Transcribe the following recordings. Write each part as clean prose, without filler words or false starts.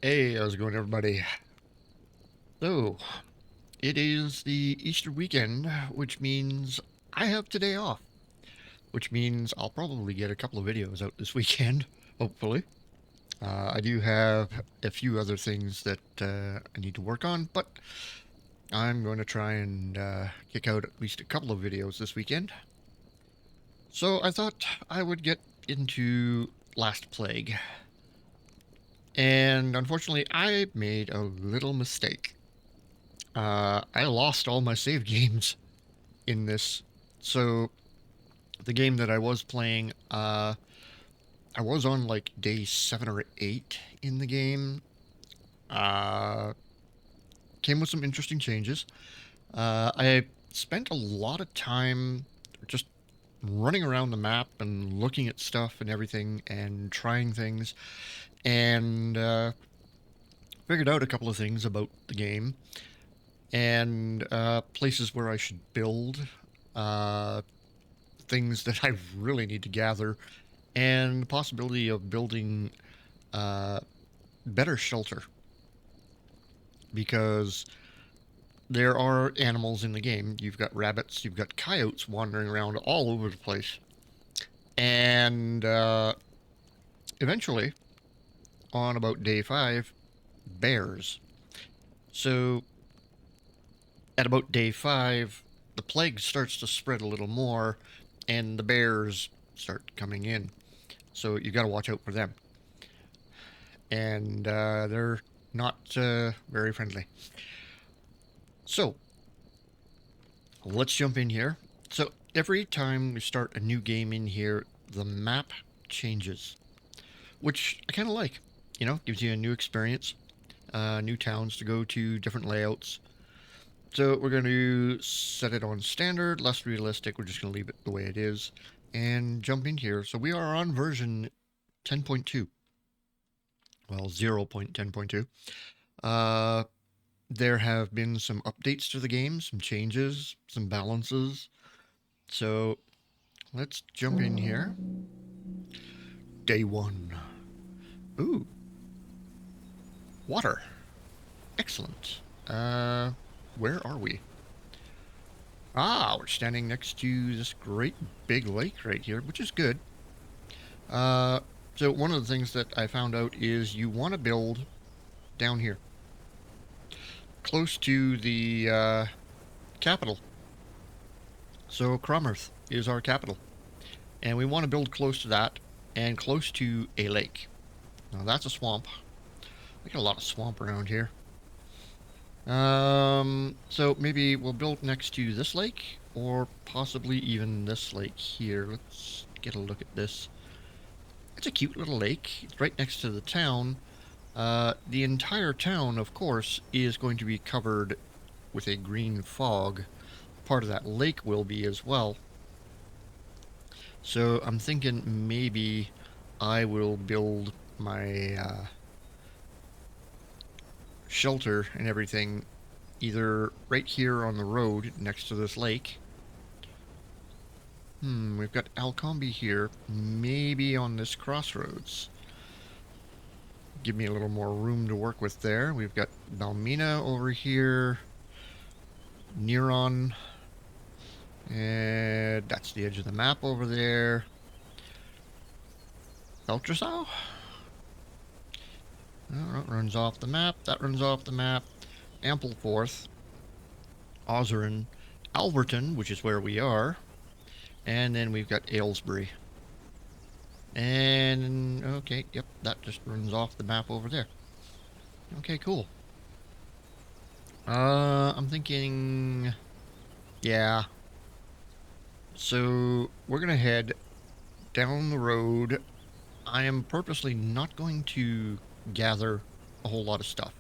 Hey, how's it going, everybody? So, it is the Easter weekend, which means I have today off, which means I'll probably get a couple of videos out this weekend, hopefully. I do have a few other things that I need to work on, but I'm going to try and kick out at least a couple of videos this weekend. So I thought I would get into Last Plague. And unfortunately, I made a little mistake. I lost all my save games in this. So the game that I was playing, I was on like day 7 or 8 in the game. Uh, Came with some interesting changes. I spent a lot of time just running around the map and looking at stuff and everything and trying things and figured out a couple of things about the game and places where I should build, uh, things that I really need to gather, and the possibility of building uh, better shelter because there are animals in the game. You've got rabbits, you've got coyotes wandering around all over the place, and eventually, on about day 5, bears. So at about day 5, the plague starts to spread a little more, and the bears start coming in. So you got to watch out for them. And they're not very friendly. So let's jump in here. So every time we start a new game in here, the map changes, which I kind of like. You know, gives you a new experience, new towns to go to, different layouts. So we're going to set it on standard, less realistic. We're just going to leave it the way it is and jump in here. So we are on version 10.2. Well, 0.10.2. There have been some updates to the game, some changes, some balances. So let's jump in here. Day 1. Ooh. Water. Excellent. Where are we? Ah, we're standing next to this great big lake right here, which is good. Uh, so one of the things that I found out is you want to build down here, close to the capital. So Cromworth is our capital, and we want to build close to that and close to a lake. Now that's a swamp. We got a lot of swamp around here. So maybe we'll build next to this lake, or possibly even this lake here. Let's get a look at this. It's a cute little lake. It's right next to the town. The entire town, of course, is going to be covered with a green fog. Part of that lake will be as well. So I'm thinking maybe I will build my shelter and everything either right here on the road next to this lake. We've got Alcombe here, maybe on this crossroads. Give me a little more room to work with there. We've got Balmina over here, Neron, and that's the edge of the map over there. Beltrasau? That runs off the map, that runs off the map. Ampleforth, Ozerin, Alverton, which is where we are, and then we've got Aylesbury. And, okay, yep, that just runs off the map over there. Okay, cool. I'm thinking, yeah. So, we're gonna head down the road. I am purposely not going to gather a whole lot of stuff.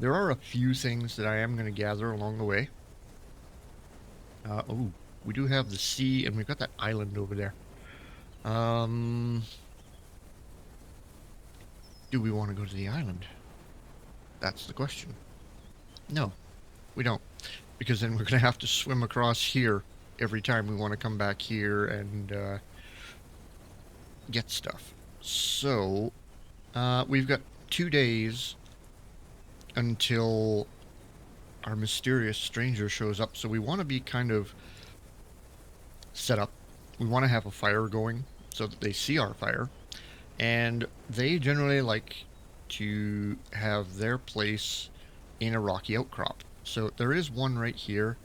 There are a few things that I am going to gather along the way. Oh, we do have the sea, and we've got that island over there. Do we want to go to the island? That's the question. No, we don't. Because then we're going to have to swim across here every time we want to come back here and get stuff. So, we've got 2 days until our mysterious stranger shows up, so we want to be kind of set up. We want to have a fire going so that they see our fire, and they generally like to have their place in a rocky outcrop. So there is one right here,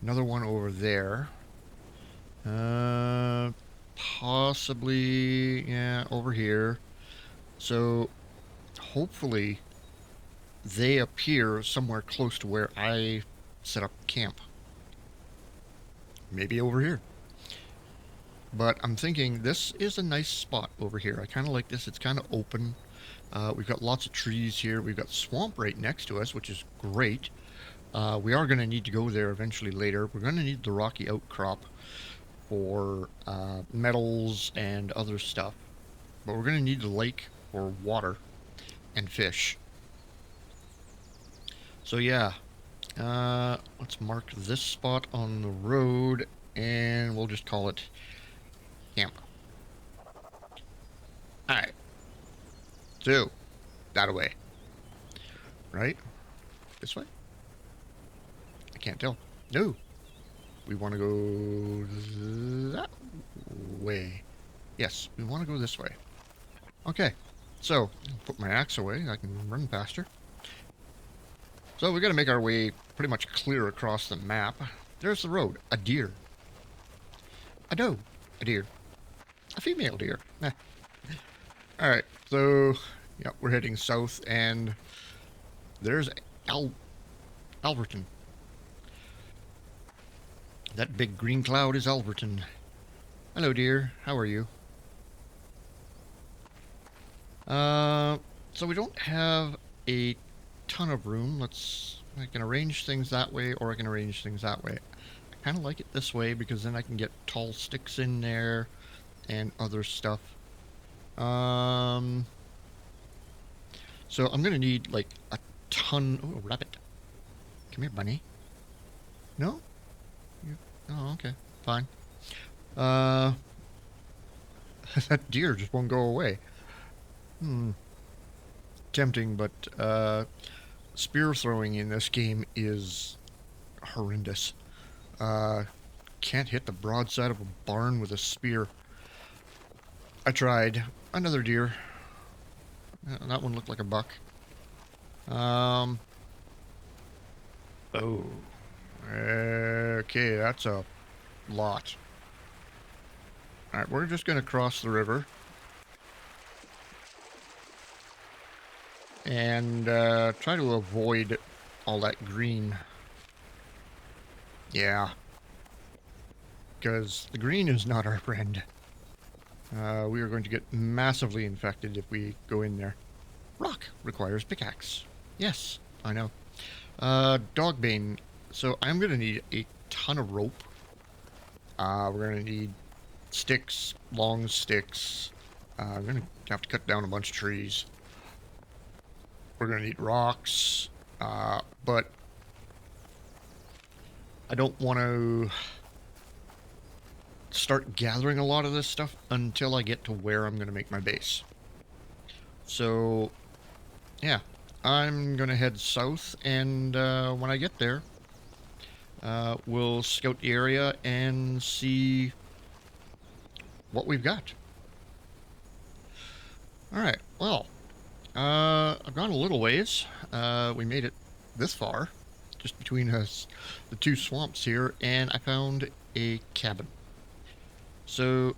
another one over there. Possibly, yeah, over here. So hopefully they appear somewhere close to where I set up camp. Maybe over here. But I'm thinking this is a nice spot over here. I kind of like this. It's kind of open. We've got lots of trees here. We've got swamp right next to us, which is great. We are going to need to go there eventually later. We're going to need the rocky outcrop for metals and other stuff. But we're going to need the lake for water and fish. So yeah, let's mark this spot on the road, and we'll just call it camp. Alright. So, that way. Right? This way? I can't tell. No. We want to go that way. Yes, we want to go this way. Okay. So, put my axe away. I can run faster. So, we got to make our way pretty much clear across the map. There's the road. A deer. A doe. A deer. A female deer. Alright, so, yeah, we're heading south, and there's Alberton. That big green cloud is Alberton. Hello, dear. How are you? So we don't have a ton of room. I can arrange things that way, or I can arrange things that way. I kind of like it this way, because then I can get tall sticks in there and other stuff. So I'm gonna need like a ton. Oh, rabbit! Come here, bunny. No? Oh, okay, fine. That deer just won't go away. Tempting, but spear throwing in this game is horrendous. Can't hit the broadside of a barn with a spear. I tried. Another deer. That one looked like a buck. Oh. Okay, that's a lot. Alright, we're just going to cross the river. And try to avoid all that green. Yeah. Because the green is not our friend. We are going to get massively infected if we go in there. Rock requires pickaxe. Yes, I know. Dogbane. So I'm going to need a ton of rope. We're going to need sticks, long sticks. I'm going to have to cut down a bunch of trees. We're going to need rocks. But I don't want to start gathering a lot of this stuff until I get to where I'm going to make my base. So, yeah, I'm going to head south, and when I get there, we'll scout the area and see what we've got. Alright, well, I've gone a little ways. We made it this far, just between us, the two swamps here, and I found a cabin. So,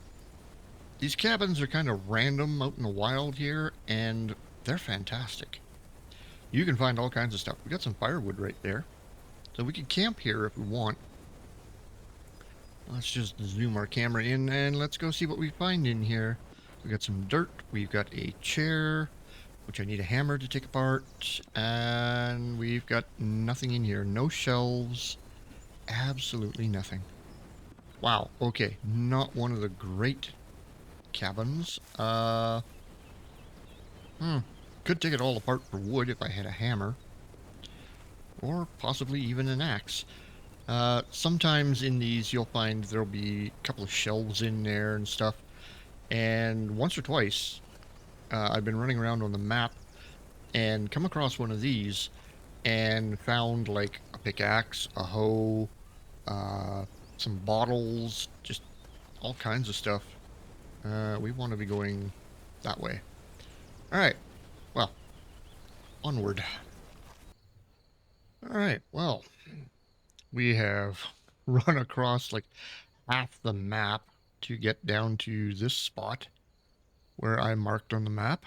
these cabins are kind of random out in the wild here, and they're fantastic. You can find all kinds of stuff. We got some firewood right there. So we can camp here if we want. Let's just zoom our camera in, and let's go see what we find in here. We got some dirt. We've got a chair, which I need a hammer to take apart. And we've got nothing in here. No shelves. Absolutely nothing. Wow, okay, not one of the great cabins. Could take it all apart for wood if I had a hammer. Or possibly even an axe. Sometimes in these you'll find there'll be a couple of shelves in there and stuff. And once or twice, I've been running around on the map, and come across one of these and found like a pickaxe, a hoe, uh, some bottles, just all kinds of stuff. We want to be going that way. All right. Well, onward. All right. Well, we have run across like half the map to get down to this spot where I marked on the map.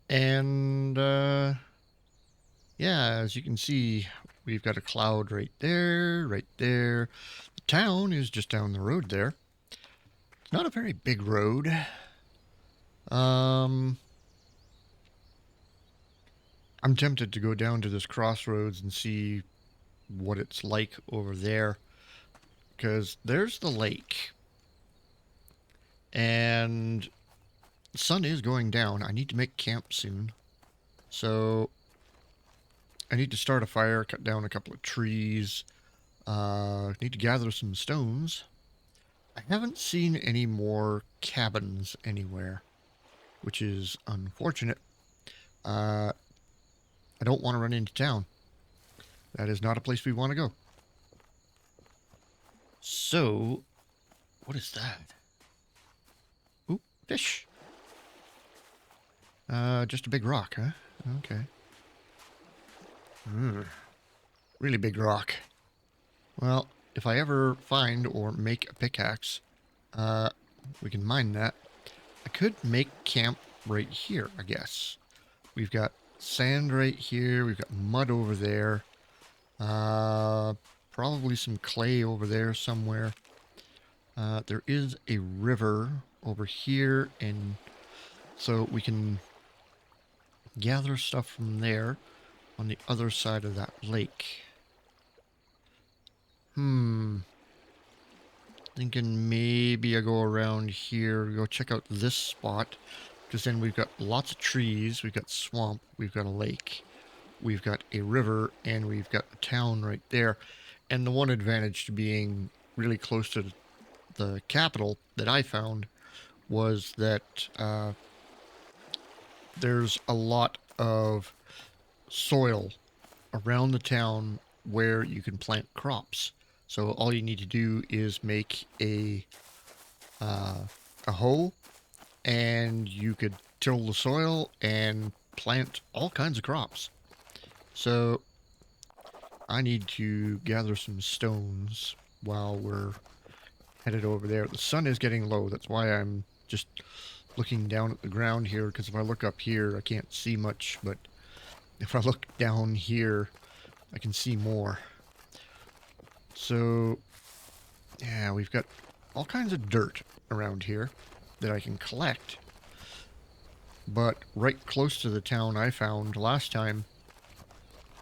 And yeah, as you can see, we've got a cloud right there, right there. The town is just down the road there. It's not a very big road. Um, I'm tempted to go down to this crossroads and see what it's like over there, because there's the lake, and the sun is going down. I need to make camp soon, so I need to start a fire, cut down a couple of trees, need to gather some stones. I haven't seen any more cabins anywhere, which is unfortunate. Uh, I don't want to run into town. That is not a place we want to go. So, what is that? Ooh, fish. Just a big rock, huh? Okay. Really big rock. Well, if I ever find or make a pickaxe, we can mine that. I could make camp right here, I guess. We've got sand right here. We've got mud over there. Probably some clay over there somewhere. There is a river over here, and so we can gather stuff from there on the other side of that lake. Thinking maybe I go around here, go check out this spot, because then we've got lots of trees, we've got swamp, we've got a lake, we've got a river, and we've got a town right there. And the one advantage to being really close to the capital that I found was that there's a lot of soil around the town where you can plant crops. So all you need to do is make a hoe, and you could till the soil and plant all kinds of crops. So I need to gather some stones while we're headed over there. The sun is getting low. That's why I'm just looking down at the ground here, because if I look up here, I can't see much, but if I look down here, I can see more. So, yeah, we've got all kinds of dirt around here that I can collect. But right close to the town I found last time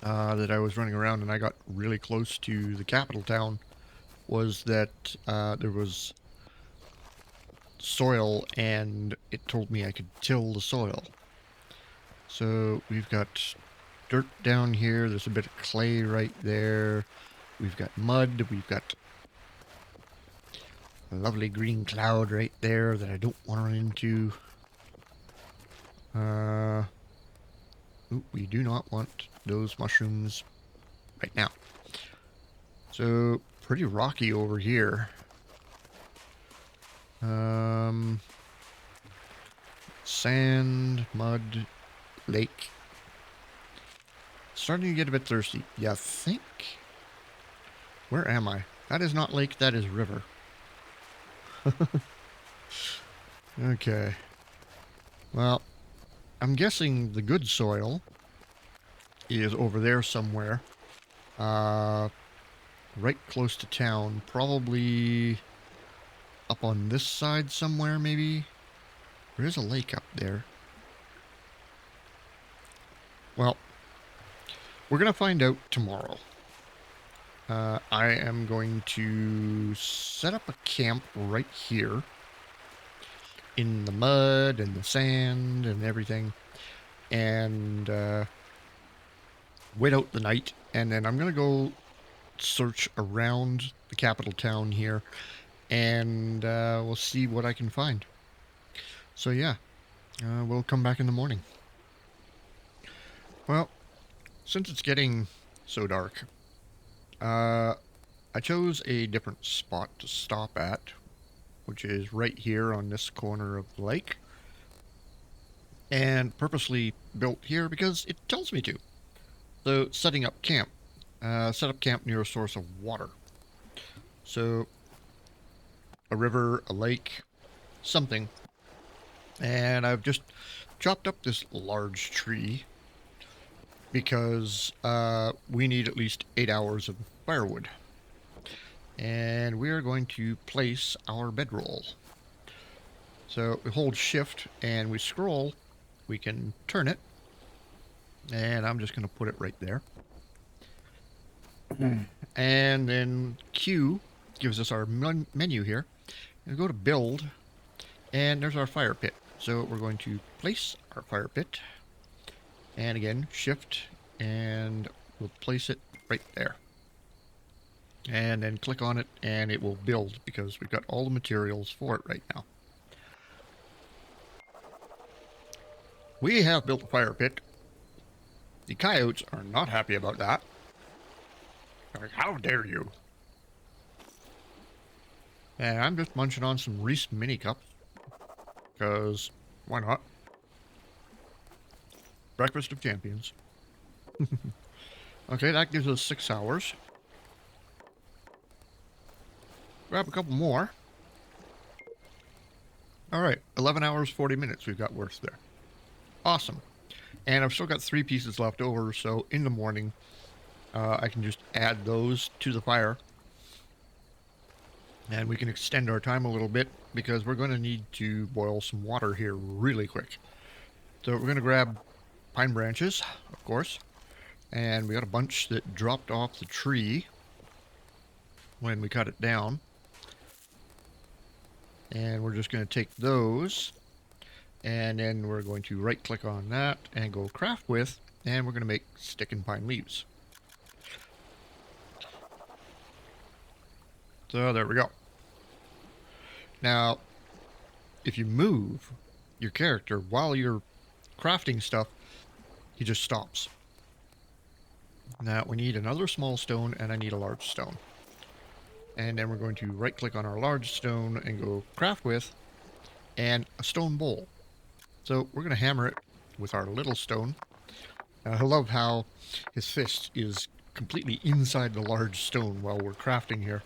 that I was running around and I got really close to the capital town was that there was soil, and it told me I could till the soil. So we've got dirt down here. There's a bit of clay right there. We've got mud. We've got a lovely green cloud right there that I don't want to run into. Ooh, we do not want those mushrooms right now. So, pretty rocky over here. Sand, mud, lake. Starting to get a bit thirsty. Yeah, think. Where am I? That is not lake, that is river. Okay. Well, I'm guessing the good soil is over there somewhere. Right close to town. Probably up on this side somewhere, maybe. There is a lake up there. Well, we're going to find out tomorrow. I am going to set up a camp right here in the mud and the sand and everything, and wait out the night, and then I'm going to go search around the capital town here, and we'll see what I can find. So yeah, we'll come back in the morning. Well, since it's getting so dark, I chose a different spot to stop at, which is right here on this corner of the lake, and purposely built here because it tells me to. So, setting up camp. Set up camp near a source of water. So, a river, a lake, something. And I've just chopped up this large tree because we need at least 8 hours of firewood. And we are going to place our bedroll. So we hold shift and we scroll, we can turn it, and I'm just going to put it right there. And then Q gives us our menu here. And go to build, and there's our fire pit. So we're going to place our fire pit, and again, shift, and we'll place it right there. And then click on it, and it will build because we've got all the materials for it right now. We have built a fire pit. The coyotes are not happy about that. They're like, how dare you? And I'm just munching on some Reese mini cups. Because, why not? Breakfast of champions. Okay, that gives us 6 hours. Grab a couple more. Alright, 11 hours, 40 minutes we've got worth there. Awesome. And I've still got 3 pieces left over, so in the morning, I can just add those to the fire. And we can extend our time a little bit, because we're going to need to boil some water here really quick. So we're going to grab pine branches, of course. And we got a bunch that dropped off the tree when we cut it down. And we're just going to take those, and then we're going to right click on that and go craft with, and we're going to make stick and pine leaves. So there we go. Now, if you move your character while you're crafting stuff, he just stops. Now we need another small stone, and I need a large stone. And then we're going to right click on our large stone and go craft with, and a stone bowl. So we're going to hammer it with our little stone. I love how his fist is completely inside the large stone while we're crafting here.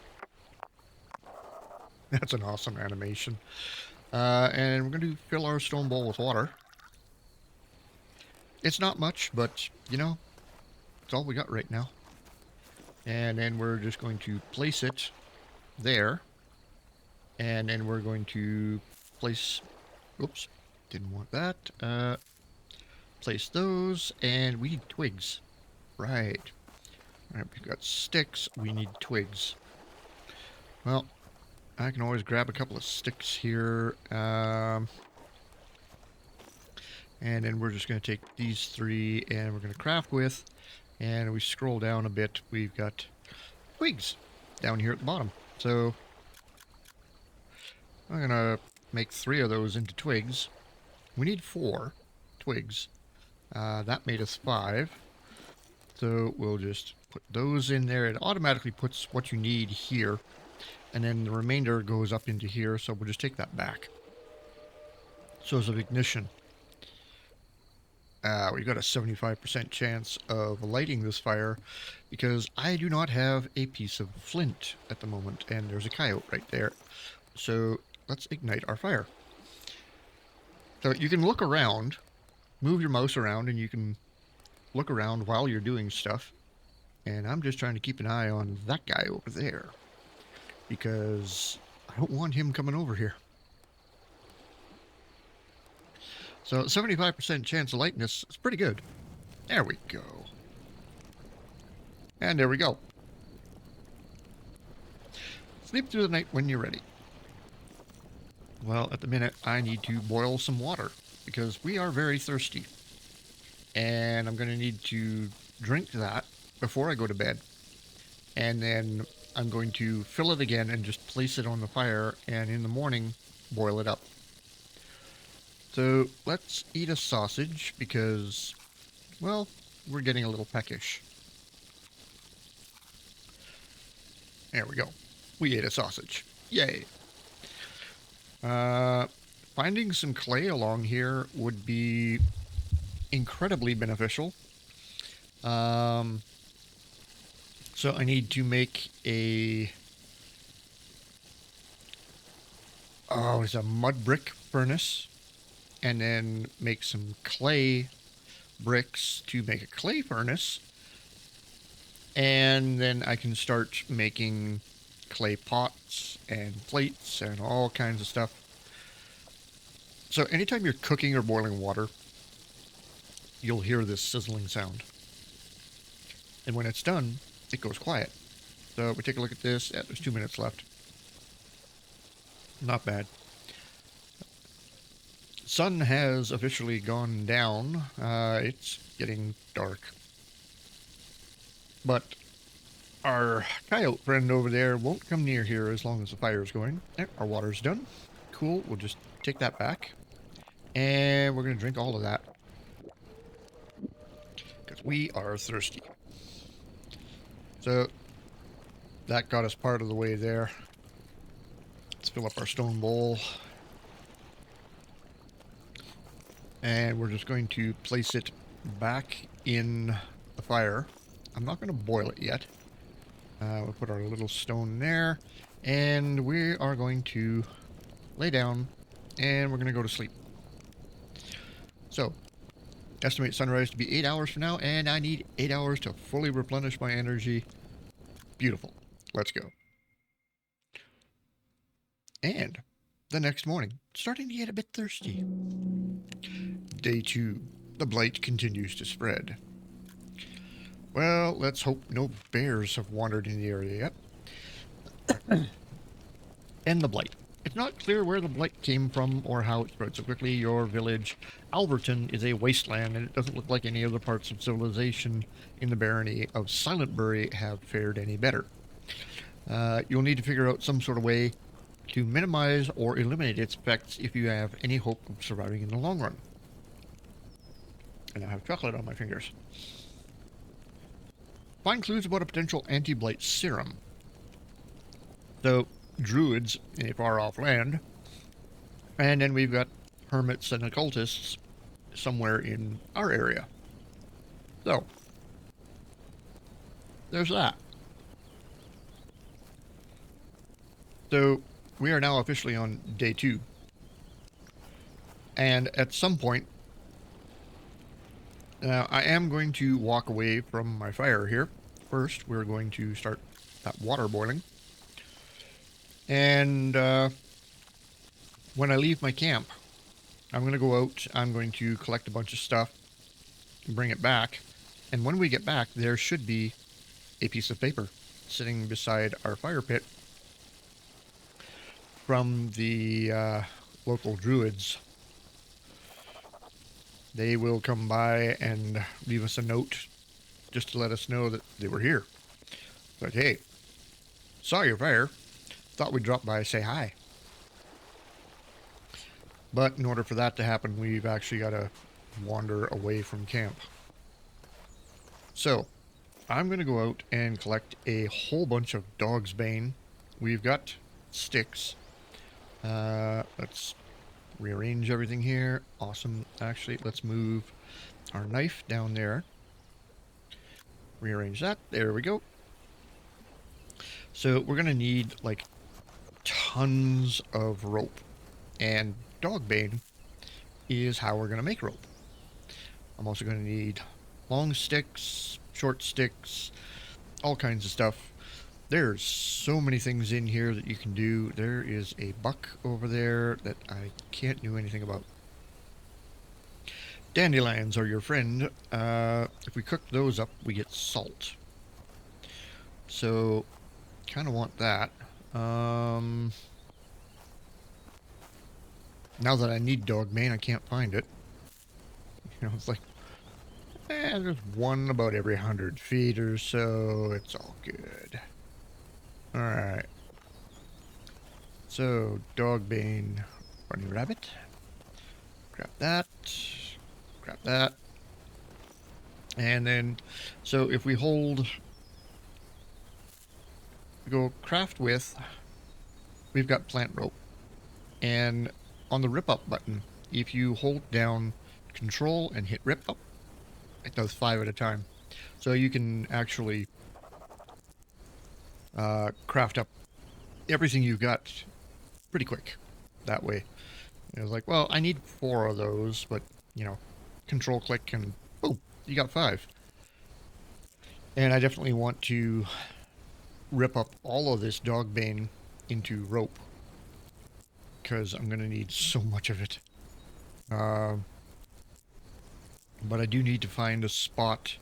That's an awesome animation. And we're going to fill our stone bowl with water. It's not much, but, you know, it's all we got right now. And then we're just going to place it there. And then we're going to place... Oops, didn't want that. Place those, and we need twigs. Right. Alright, we've got sticks, we need twigs. Well, I can always grab a couple of sticks here. And then we're just going to take these 3, and we're going to craft with. And we scroll down a bit, we've got twigs down here at the bottom. So I'm going to make 3 of those into twigs. We need 4 twigs. That made us 5. So we'll just put those in there. It automatically puts what you need here. And then the remainder goes up into here, so we'll just take that back. Source of ignition. We got a 75% chance of lighting this fire because I do not have a piece of flint at the moment, and there's a coyote right there. So let's ignite our fire. So you can look around, move your mouse around, and you can look around while you're doing stuff. And I'm just trying to keep an eye on that guy over there because I don't want him coming over here. So 75% chance of lightness is pretty good. There we go. And there we go. Sleep through the night when you're ready. Well, at the minute, I need to boil some water because we are very thirsty. And I'm going to need to drink that before I go to bed. And then I'm going to fill it again and just place it on the fire, and in the morning, boil it up. So let's eat a sausage because, well, we're getting a little peckish. There we go. We ate a sausage. Yay. Uh, Finding some clay along here would be incredibly beneficial. So I need to make a... Oh, it's a mud brick furnace. And then make some clay bricks to make a clay furnace. And then I can start making clay pots and plates and all kinds of stuff. So anytime you're cooking or boiling water, you'll hear this sizzling sound. And when it's done, it goes quiet. So we take a look at this. Yeah, there's 2 minutes left. Not bad. Sun has officially gone down. It's getting dark. But our coyote friend over there won't come near here as long as the fire's going. There, our water's done. Cool, we'll just take that back. And we're going to drink all of that. Because we are thirsty. So, that got us part of the way there. Let's fill up our stone bowl. And we're just going to place it back in the fire. I'm not going to boil it yet. We'll put our little stone there. And we are going to lay down. And we're going to go to sleep. So, estimate sunrise to be 8 hours from now. And I need 8 hours to fully replenish my energy. Beautiful. Let's go. And the next morning, starting to get a bit thirsty. Day 2. The blight continues to spread. Well, let's hope no bears have wandered in the area yet. And the blight. It's not clear where the blight came from or how it spread so quickly. Your village, Alberton, is a wasteland, and it doesn't look like any other parts of civilization in the barony of Silentbury have fared any better. You'll need to figure out some sort of way to minimize or eliminate its effects if you have any hope of surviving in the long run. And I have chocolate on my fingers. Find clues about a potential anti-blight serum. So, druids in a far-off land. And then we've got hermits and occultists somewhere in our area. So, there's that. So, we are now officially on day 2. And at some point, I am going to walk away from my fire here. First, we're going to start that water boiling. And when I leave my camp, I'm going to go out, I'm going to collect a bunch of stuff, and bring it back. And when we get back, there should be a piece of paper sitting beside our fire pit from the local druids. They will come by and leave us a note just to let us know that they were here. But hey, saw your fire. Thought we'd drop by and say hi. But in order for that to happen, we've actually got to wander away from camp. So, I'm going to go out and collect a whole bunch of dog's bane. We've got sticks. Let's rearrange everything here. Awesome. Actually, let's move our knife down there. Rearrange that. There we go. So we're going to need like tons of rope. And dogbane is how we're going to make rope. I'm also going to need long sticks, short sticks, all kinds of stuff. There's so many things in here that you can do. There is a buck over there that I can't do anything about. Dandelions are your friend. If we cook those up, we get salt. So, kind of want that. Now that I need dog mane, I can't find it. You know, it's like, there's one about every 100 feet or so. It's all good. Alright. So, dogbane, bunny rabbit. Grab that. Grab that. And then, so if we hold, go craft with, we've got plant rope. And on the rip up button, if you hold down control and hit rip up, it does 5 at a time. So you can actually craft up everything you've got pretty quick that way. It was like, well, I need 4 of those, but, you know, control click and boom, you got 5. And I definitely want to rip up all of this dog bane into rope because I'm going to need so much of it. But I do need to find a spot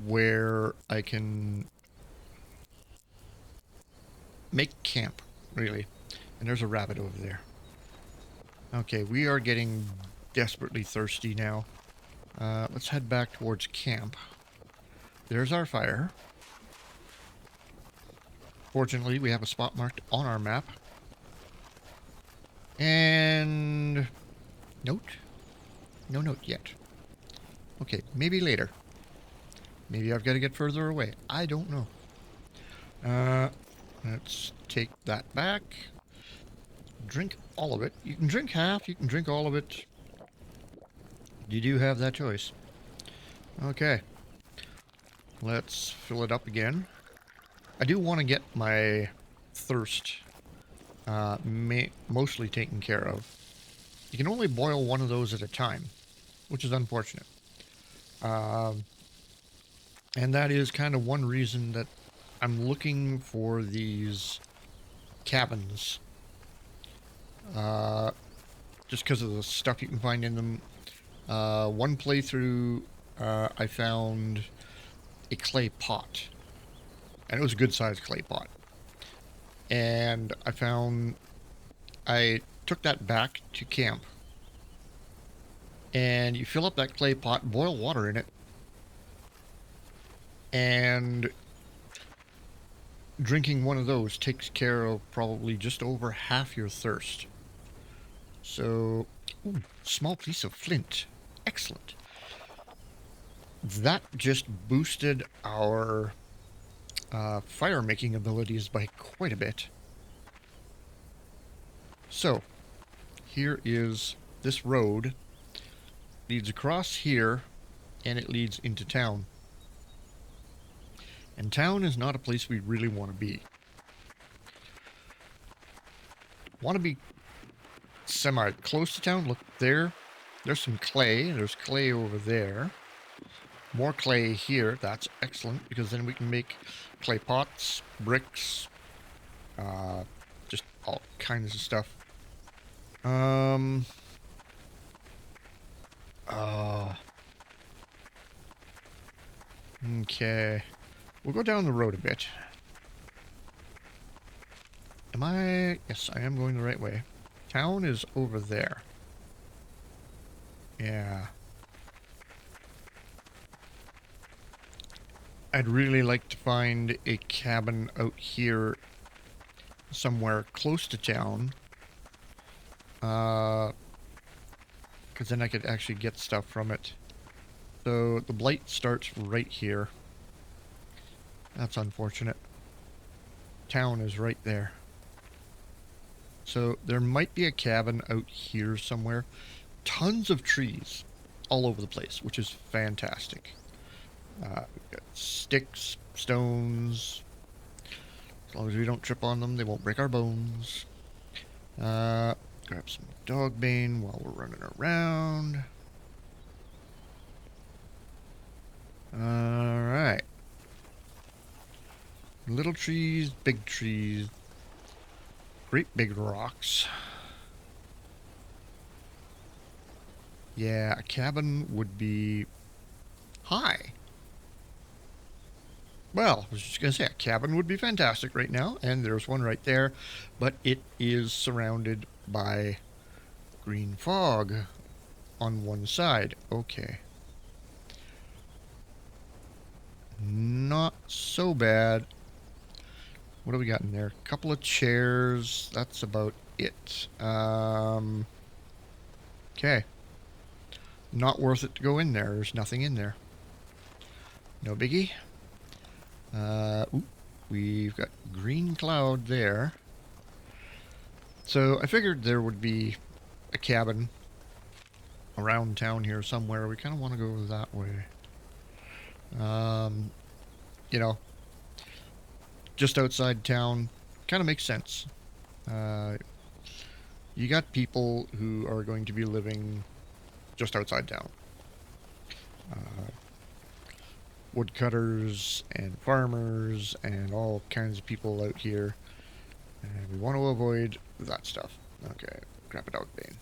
where I can make camp, really. And there's a rabbit over there. Okay, we are getting desperately thirsty now. Let's head back towards camp. There's our fire. Fortunately, we have a spot marked on our map. And... note? No note yet. Okay, maybe later. Maybe I've got to get further away. I don't know. Let's take that back. Drink all of it. You can drink half, you can drink all of it. You do have that choice. Okay. Let's fill it up again. I do want to get my thirst mostly taken care of. You can only boil one of those at a time, which is unfortunate. And that is kind of one reason that I'm looking for these cabins. Just because of the stuff you can find in them. One playthrough, I found a clay pot. And it was a good sized clay pot. And I took that back to camp. And you fill up that clay pot, boil water in it. And drinking one of those takes care of probably just over half your thirst. So, ooh, small piece of flint. Excellent. That just boosted our fire making abilities by quite a bit. So, here is this road. Leads across here, and it leads into town. And town is not a place we really want to be. Want to be semi-close to town. Look there. There's some clay. There's clay over there. More clay here. That's excellent, because then we can make clay pots, bricks, just all kinds of stuff. Okay. We'll go down the road a bit. Am I... Yes, I am going the right way. Town is over there. Yeah. I'd really like to find a cabin out here somewhere close to town. Because then I could actually get stuff from it. So the blight starts right here. That's unfortunate. Town is right there. So there might be a cabin out here somewhere. Tons of trees all over the place, which is fantastic. We've got sticks, stones. As long as we don't trip on them, they won't break our bones. Grab some dog bane while we're running around. Alright. Little trees, big trees. Great big rocks. Yeah, a cabin would be high. Well, I was just going to say, a cabin would be fantastic right now, and there's one right there, but it is surrounded by green fog on one side. Okay. Not so bad. What do we got in there? A couple of chairs. That's about it. Okay. Not worth it to go in there. There's nothing in there. No biggie. Ooh, we've got green cloud there. So I figured there would be a cabin around town here somewhere. We kind of want to go that way. Um, you know, just outside town kind of makes sense. Uh, you got people who are going to be living just outside town. Uh, Woodcutters and farmers and all kinds of people out here. And we want to avoid that stuff. Okay, grab a dog bane.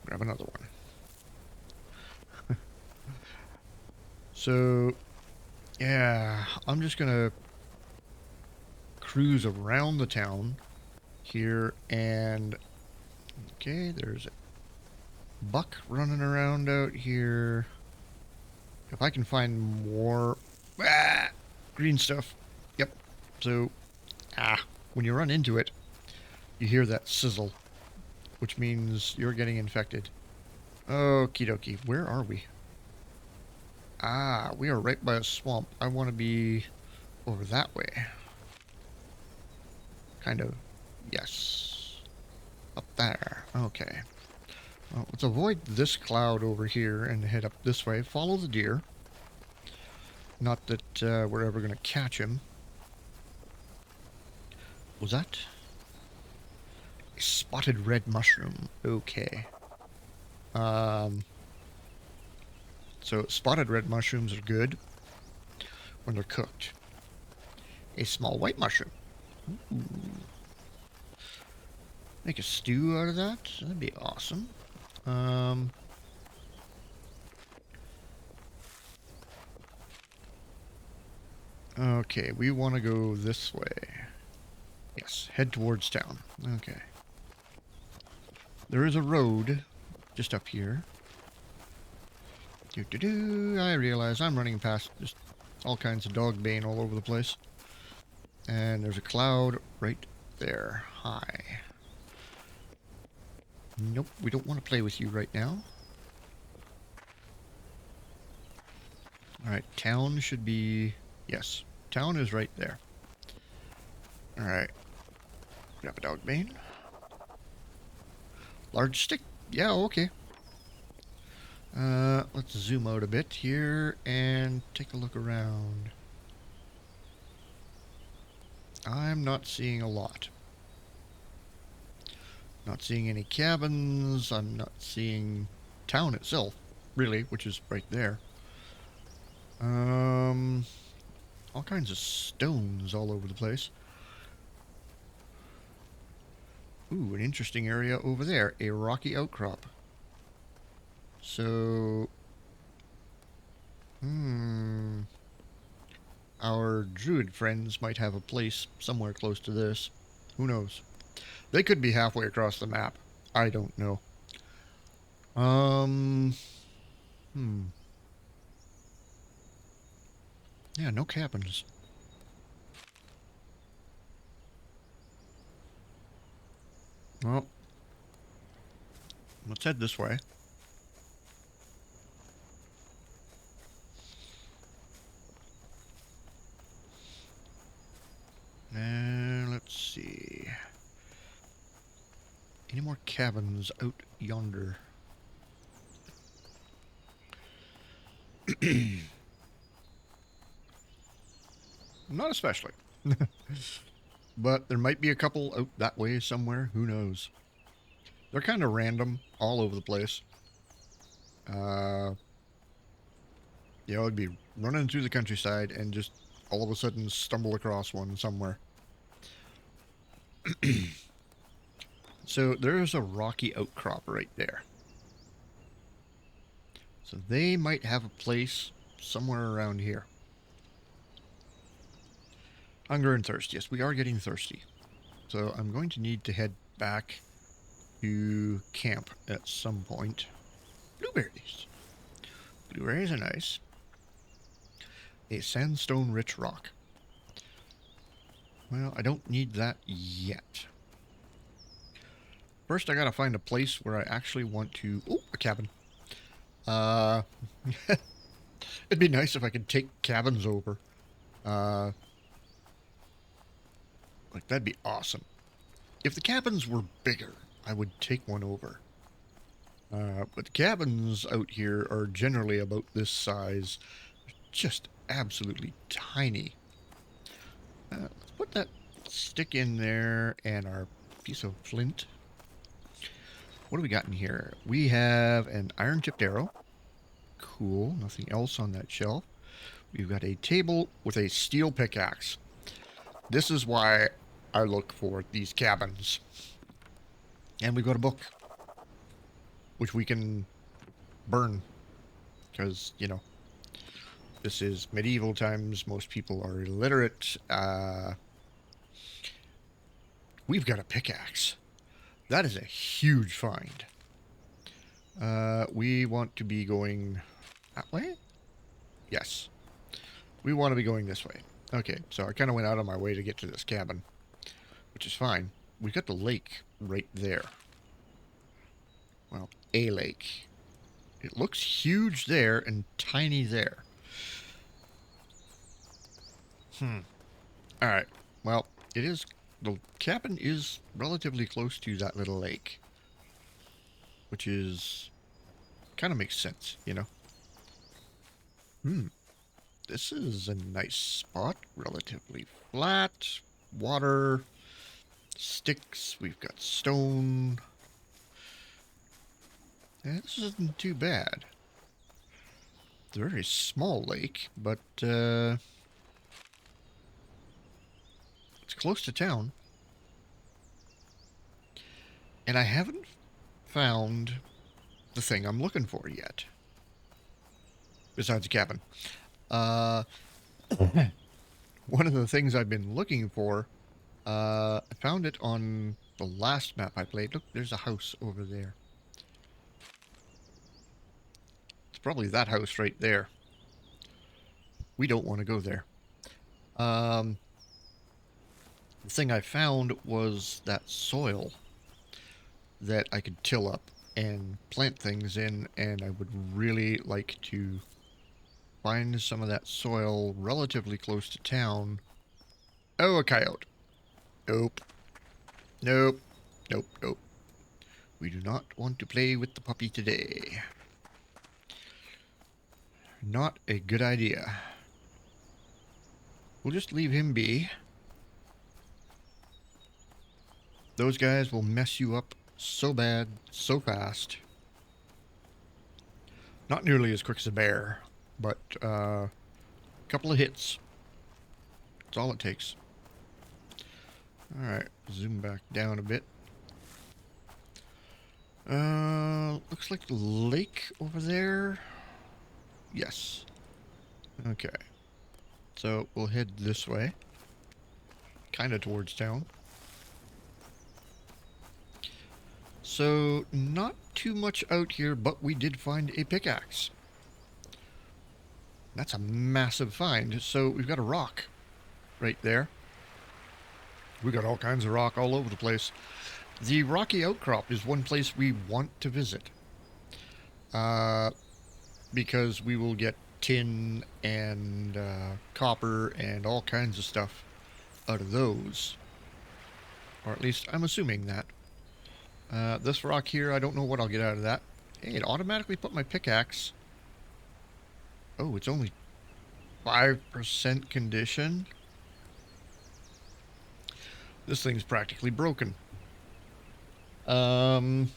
Grab another one. So, yeah, I'm just gonna cruise around the town here and... Okay, there's a buck running around out here. If I can find more... Ah, green stuff. Yep. So, when you run into it, you hear that sizzle, which means you're getting infected. Okie dokie, where are we? We are right by a swamp. I want to be over that way. Kind of. Yes. Up there. Okay. Well, let's avoid this cloud over here and head up this way. Follow the deer. Not that we're ever going to catch him. Was that a spotted red mushroom? Okay. So spotted red mushrooms are good when they're cooked. A small white mushroom. Ooh. Make a stew out of that? That'd be awesome. Okay, we want to go this way. Yes, head towards town. Okay. There is a road just up here. I realize I'm running past just all kinds of dog bane all over the place. And there's a cloud right there. Hi. Nope, we don't want to play with you right now. Alright, town should be... Yes, town is right there. Alright. Grab a dog bane. Large stick. Yeah, okay. Let's zoom out a bit here and take a look around. I'm not seeing a lot. Not seeing any cabins. I'm not seeing town itself, really, which is right there. All kinds of stones all over the place. Ooh, an interesting area over there. A rocky outcrop. So... Our druid friends might have a place somewhere close to this. Who knows? They could be halfway across the map. I don't know. Yeah, no cabins. Well, let's head this way. And let's see. Any more cabins out yonder? Not especially. But there might be a couple out that way somewhere. Who knows? They're kind of random all over the place. I'd be running through the countryside and just all of a sudden stumble across one somewhere. So there's a rocky outcrop right there. So they might have a place somewhere around here. Hunger and thirst. Yes, we are getting thirsty. So I'm going to need to head back to camp at some point. Blueberries. Blueberries are nice. A sandstone-rich rock. Well, I don't need that yet. First, I gotta find a place where I actually want to... Oh, a cabin. It'd be nice if I could take cabins over. Uh, like, that'd be awesome. If the cabins were bigger, I would take one over. But the cabins out here are generally about this size. Just absolutely tiny. Let's put that stick in there and our piece of flint. What do we got in here? We have an iron-tipped arrow. Cool. Nothing else on that shelf. We've got a table with a steel pickaxe. This is why I look for these cabins. And we've got a book, which we can burn. Because, you know, this is medieval times. Most people are illiterate. We've got a pickaxe. That is a huge find. We want to be going that way? Yes. We want to be going this way. Okay, so I kind of went out of my way to get to this cabin, which is fine. We got the lake right there. Well, a lake. It looks huge there and tiny there. Alright, well, it is... The cabin is relatively close to that little lake, which is... kind of makes sense, you know? This is a nice spot. Relatively flat. Water. Sticks. We've got stone. Yeah, this isn't too bad. It's a very small lake, but it's close to town. And I haven't found the thing I'm looking for yet. Besides a cabin. One of the things I've been looking for, I found it on the last map I played. Look, there's a house over there. It's probably that house right there. We don't want to go there. The thing I found was that soil that I could till up and plant things in, and I would really like to find some of that soil relatively close to town. Oh, a coyote. Nope. Nope. Nope, nope. We do not want to play with the puppy today. Not a good idea. We'll just leave him be. Those guys will mess you up so bad, so fast. Not nearly as quick as a bear, but a couple of hits. That's all it takes. Alright, zoom back down a bit. Looks like the lake over there. Yes. Okay. So we'll head this way. Kind of towards town. So, not too much out here, but we did find a pickaxe. That's a massive find. So, we've got a rock right there. We've got all kinds of rock all over the place. The rocky outcrop is one place we want to visit. Because we will get tin and copper and all kinds of stuff out of those. Or at least, I'm assuming that. This rock here, I don't know what I'll get out of that. Hey, it automatically put my pickaxe. Oh, it's only 5% condition. This thing's practically broken. Let's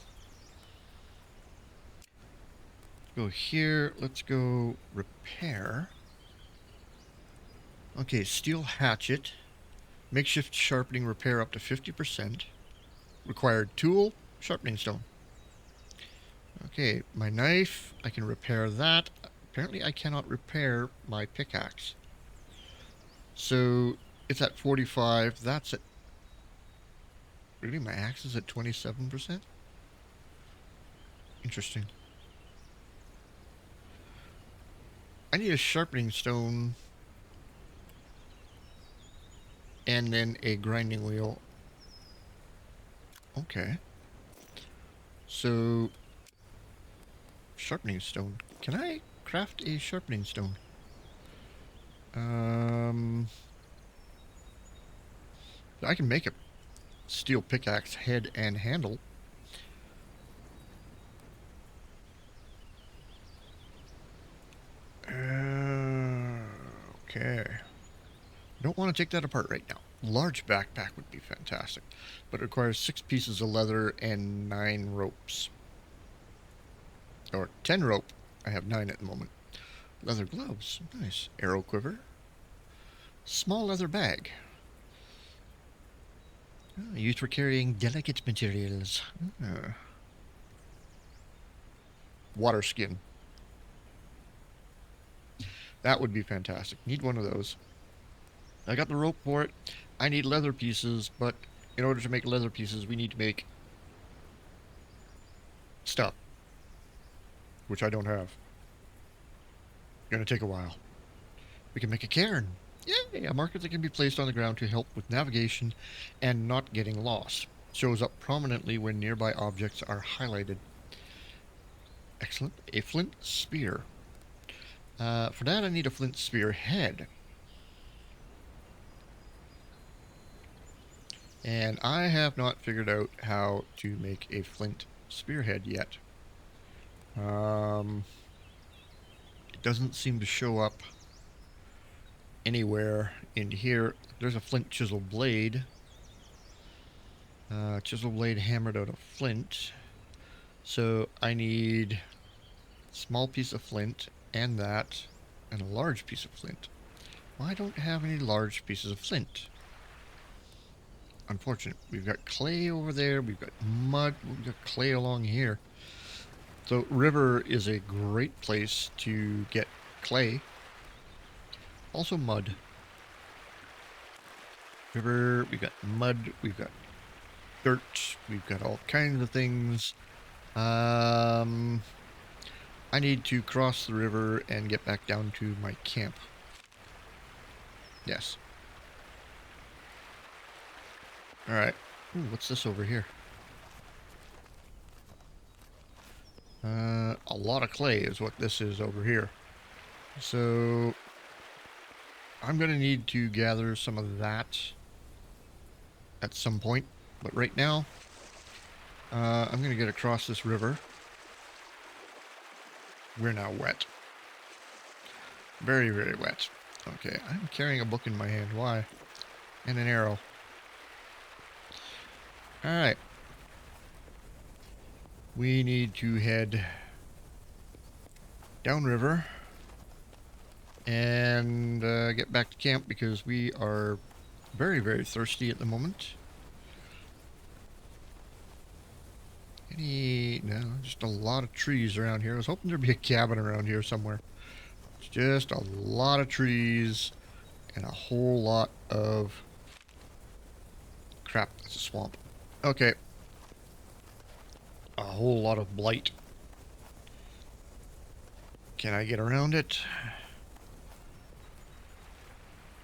go here. Let's go repair. Okay, steel hatchet. Makeshift sharpening repair up to 50%. Required tool, sharpening stone. Okay, my knife, I can repair that. Apparently I cannot repair my pickaxe. So, it's at 45, that's at... Really, my axe is at 27%? Interesting. I need a sharpening stone. And then a grinding wheel. Okay. So, sharpening stone. Can I craft a sharpening stone. I can make a steel pickaxe head and handle. Okay. Don't want to take that apart right now. Large backpack would be fantastic, but it requires 6 pieces of leather and 9 ropes. Or 10 rope. I have 9 at the moment. Leather gloves. Nice. Arrow quiver. Small leather bag. Used for carrying delicate materials. Water skin. That would be fantastic. Need one of those. I got the rope for it. I need leather pieces, but in order to make leather pieces, we need to make stuff, which I don't have. Gonna take a while. We can make a cairn. Yay! A marker that can be placed on the ground to help with navigation and not getting lost. Shows up prominently when nearby objects are highlighted. Excellent. A flint spear. For that, I need a flint spear head. And I have not figured out how to make a flint spearhead yet. It doesn't seem to show up anywhere in here. There's a flint chisel blade. Chisel blade hammered out of flint. So I need a small piece of flint and that, and a large piece of flint. Well, I don't have any large pieces of flint. Unfortunate. We've got clay over there, we've got mud, we've got clay along here. So river is a great place to get clay. Also mud. River, we've got mud, we've got dirt, we've got all kinds of things. I need to cross the river and get back down to my camp. Yes. Alright. What's this over here? A lot of clay is what this is over here. So I'm going to need to gather some of that at some point. But right now, I'm going to get across this river. We're now wet. Very, very wet. Okay, I'm carrying a book in my hand. Why? And an arrow. Alright. We need to head downriver and get back to camp because we are very, very thirsty at the moment. No, just a lot of trees around here. I was hoping there'd be a cabin around here somewhere. It's just a lot of trees and a whole lot of crap. That's a swamp. Okay. A whole lot of blight. Can I get around it?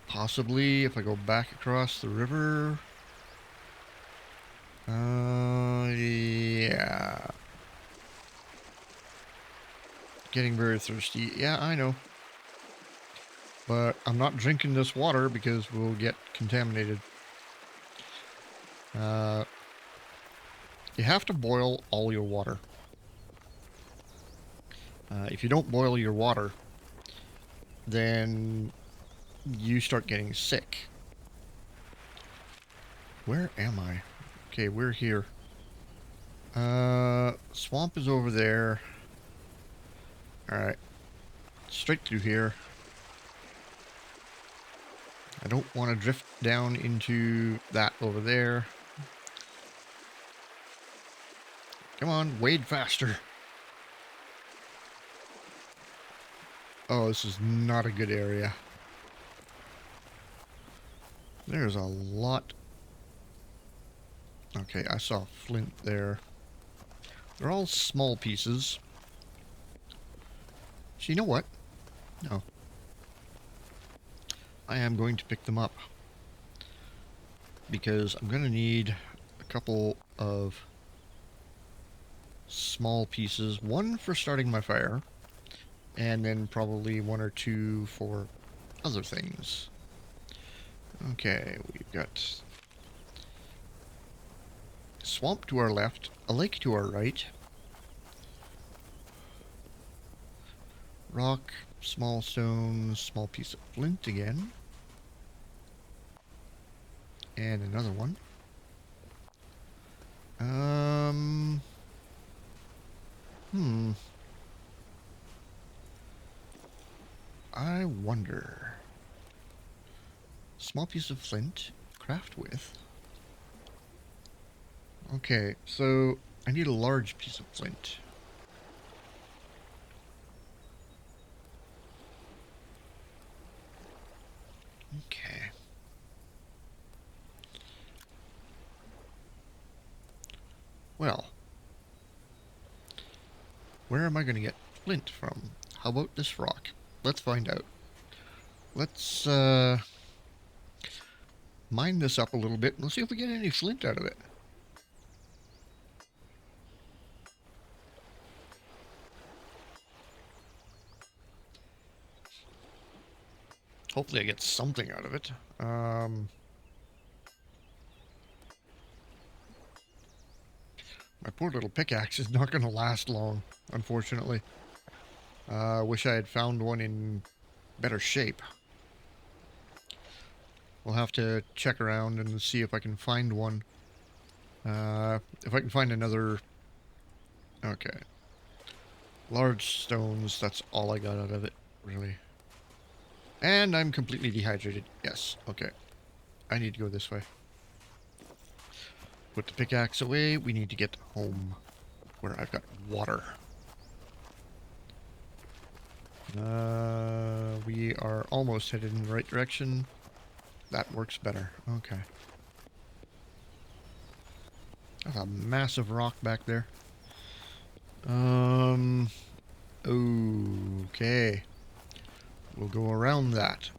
Possibly if I go back across the river. Yeah. Getting very thirsty. Yeah, I know. But I'm not drinking this water because we'll get contaminated. You have to boil all your water. If you don't boil your water, then you start getting sick. Where am I? Okay, we're here. Swamp is over there. Alright. Straight through here. I don't want to drift down into that over there. Come on, wade faster. Oh, this is not a good area. There's a lot. Okay, I saw flint there. They're all small pieces. So you know what? No. I am going to pick them up. Because I'm going to need a couple of small pieces. One for starting my fire. And then probably 1 or 2 for other things. Okay, we've got swamp to our left, a lake to our right, rock, small stone, small piece of flint again, and another one. Hmm. I wonder. Small piece of flint, craft with. Okay, so I need a large piece of flint. Okay. Well, where am I going to get flint from? How about this rock? Let's find out. Let's mine this up a little bit and let's see if we get any flint out of it. Hopefully I get something out of it. My poor little pickaxe is not going to last long, unfortunately. Wish I had found one in better shape. We'll have to check around and see if I can find one. If I can find another... Okay. Large stones, that's all I got out of it, really. And I'm completely dehydrated. Yes, okay. I need to go this way. Put the pickaxe away. We need to get home, where I've got water. We are almost headed in the right direction. That works better. Okay. That's a massive rock back there. Okay. We'll go around that.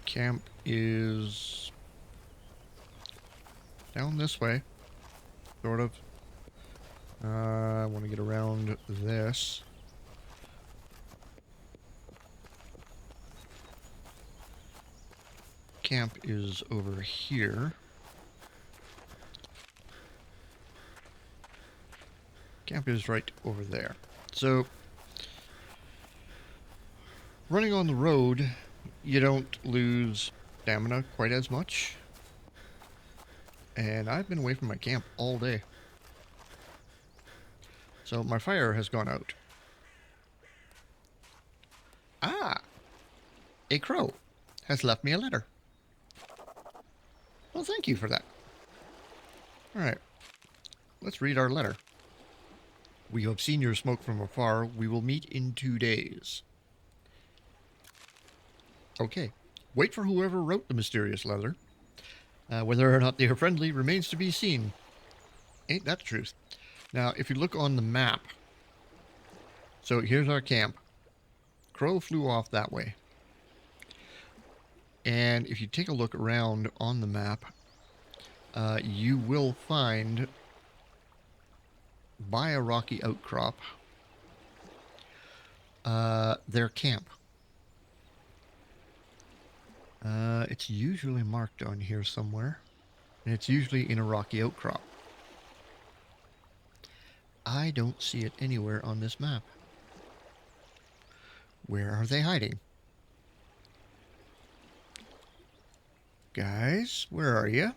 Camp is down this way, sort of. I want to get around this. Camp is over here. Camp is right over there. So, running on the road, you don't lose stamina quite as much. And I've been away from my camp all day. So my fire has gone out. Ah! A crow has left me a letter. Well, thank you for that. Alright. Let's read our letter. We have seen your smoke from afar. We will meet in 2 days. Okay. Wait for whoever wrote the mysterious letter. Whether or not they are friendly remains to be seen. Ain't that the truth? Now, if you look on the map, so here's our camp. Crow flew off that way. And if you take a look around on the map, you will find, by a rocky outcrop, their camp. It's usually marked on here somewhere. And it's usually in a rocky outcrop. I don't see it anywhere on this map. Where are they hiding? Guys, where are you?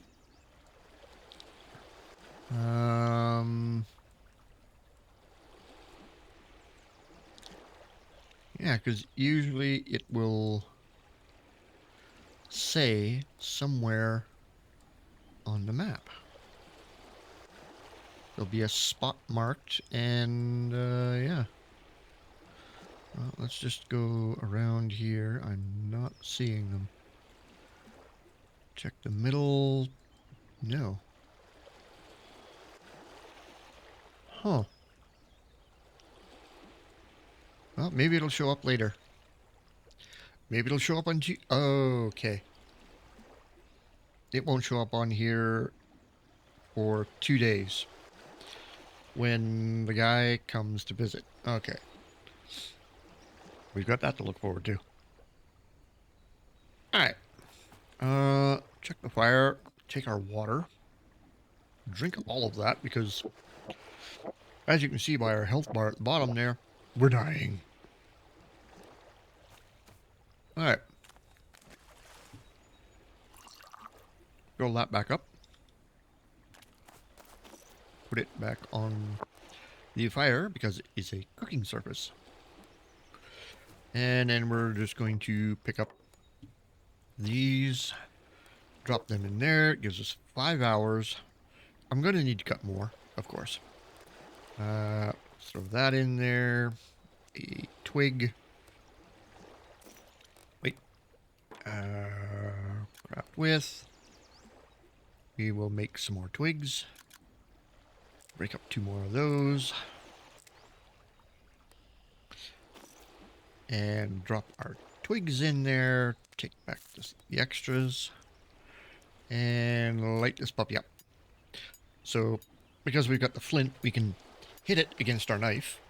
Yeah, because usually it will say somewhere on the map. There'll be a spot marked, and yeah. Well, let's just go around here. I'm not seeing them. Check the middle. No. Huh. Well, maybe it'll show up later. Maybe it'll show up on G... Oh, okay. It won't show up on here for 2 days. when the guy comes to visit. Okay. We've got that to look forward to. Alright. Check the fire. Take our water. Drink all of that because, as you can see by our health bar at the bottom there, we're dying. Alright. Fill that back up. Put it back on the fire because it is a cooking surface. And then we're just going to pick up these, drop them in there. It gives us 5 hours. I'm going to need to cut more, of course. Throw that in there. A twig. Wait. Craft with. We will make some more twigs. Break up 2 more of those. And drop our twigs in there. Take back the extras. And light this puppy up. So, because we've got the flint, we can hit it against our knife.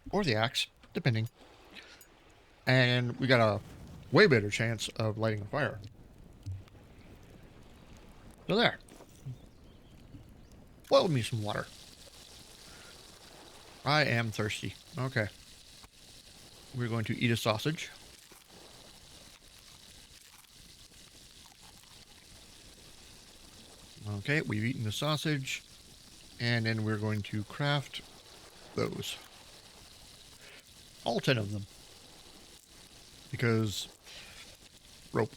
Or the axe, depending. And we got a way better chance of lighting a fire. So there. Boil me some water. I am thirsty. Okay. We're going to eat a sausage. Okay, we've eaten the sausage. And then we're going to craft those. All 10 of them. Because rope.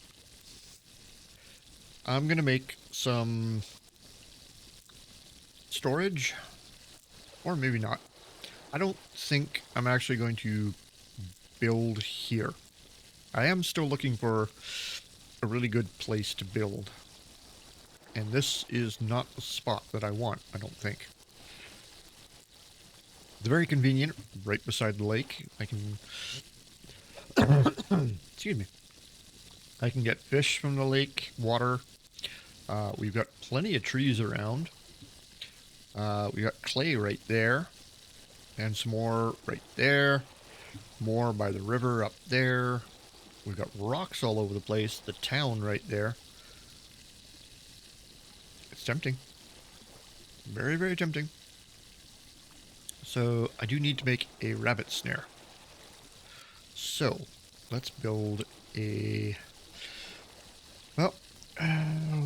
I'm going to make some storage. Or maybe not. I don't think I'm actually going to build here. I am still looking for a really good place to build. And this is not the spot that I want, I don't think. It's very convenient, right beside the lake. I can... Excuse me. I can get fish from the lake, water. We've got plenty of trees around. We got clay right there. And some more right there. More by the river up there. We've got rocks all over the place. The town right there. It's tempting. Very, very tempting. So, I do need to make a rabbit snare. So, let's build a... Well,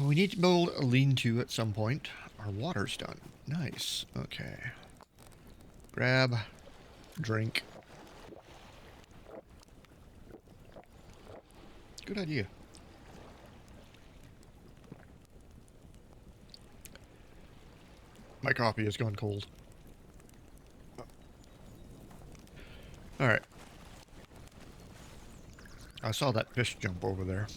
we need to build a lean-to at some point. Our water's done. Nice. Okay. Grab. Drink. Good idea. My coffee has gone cold. Alright. I saw that fish jump over there.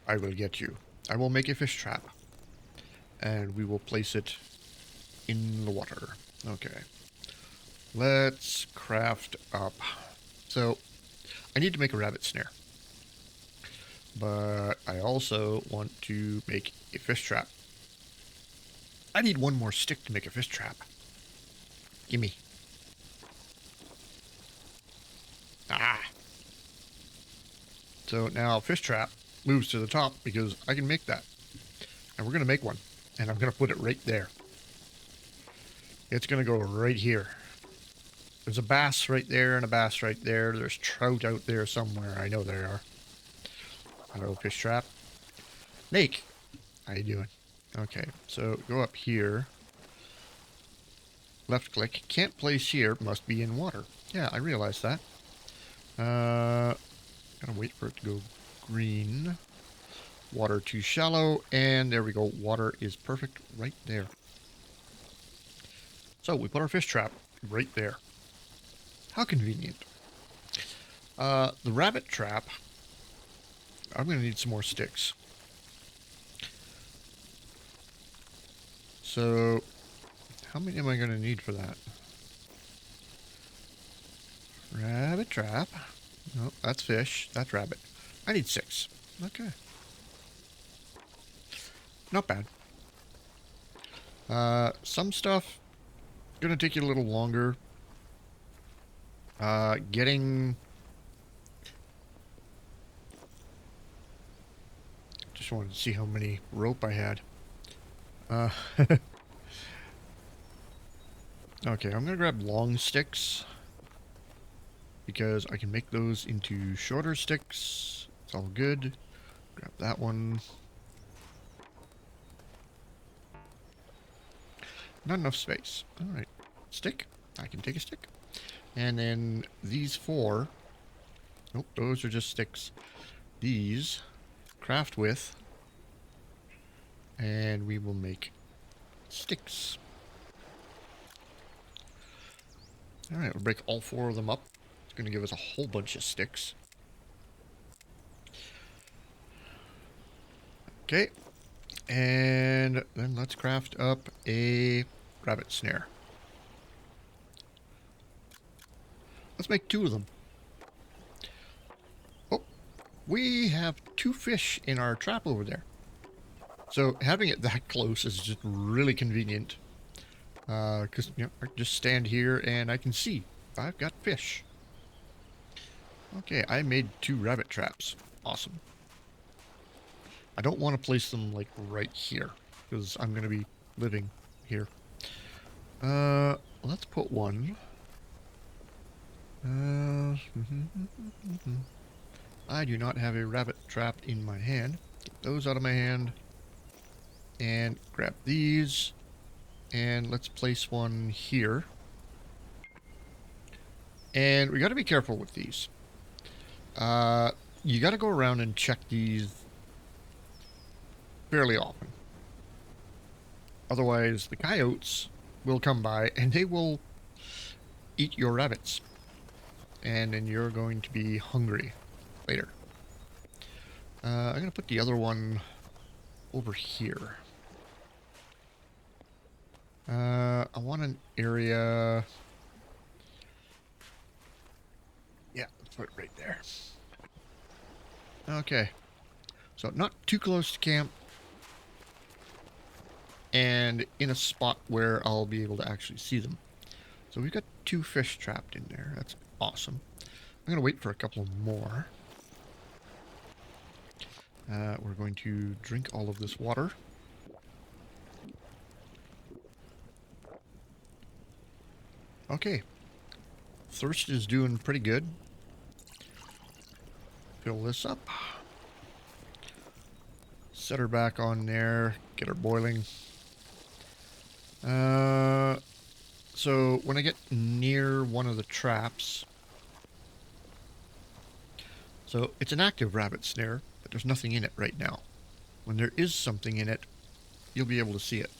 I will get you. I will make a fish trap. And we will place it in the water. Okay. Let's craft up. So, I need to make a rabbit snare. But I also want to make a fish trap. I need 1 more stick to make a fish trap. Gimme. Ah! So now fish trap moves to the top because I can make that. And we're going to make one. And I'm going to put it right there. It's going to go right here. There's a bass right there and a bass right there. There's trout out there somewhere. I know there are. Hello, fish trap. Lake. How you doing? Okay, so go up here. Left click. Can't place here. Must be in water. Yeah, I realized that. Gotta wait for it to go green. Water too shallow. And there we go. Water is perfect right there. So we put our fish trap right there. How convenient. The rabbit trap. I'm going to need some more sticks. So, how many am I going to need for that? Rabbit trap. No, that's fish. That's rabbit. I need 6. Okay. Not bad. Some stuff gonna take you a little longer. Getting... Just wanted to see how many rope I had. Uh, okay, I'm gonna grab long sticks, because I can make those into shorter sticks. It's all good. Grab that one. Not enough space. Alright. Stick. I can take a stick. And then these four. Nope, those are just sticks. These. Craft with. And we will make sticks. Alright, we'll break all four of them up. It's going to give us a whole bunch of sticks. Okay. And then let's craft up a rabbit snare. Let's make two of them. Oh, we have two fish in our trap over there. So having it that close is just really convenient. Because you know, I just stand here and I can see I've got fish. Okay, I made two rabbit traps. Awesome. I don't want to place them like right here because I'm going to be living here. Let's put one. I do not have a rabbit trap in my hand. Get those out of my hand. And grab these. And let's place one here. And we got to be careful with these. You got to go around and check these fairly often. Otherwise, the coyotes will come by and they will eat your rabbits. And then you're going to be hungry later. I'm going to put the other one over here. I want an area... Yeah, let's put it right there. Okay. So not too close to camp. And in a spot where I'll be able to actually see them. So we've got two fish trapped in there. That's awesome. I'm going to wait for a couple more. We're going to drink all of this water. Okay. Thirst is doing pretty good. Fill this up. Set her back on there. Get her boiling. So when I get near one of the traps... So it's an active rabbit snare, but there's nothing in it right now. When there is something in it, you'll be able to see it.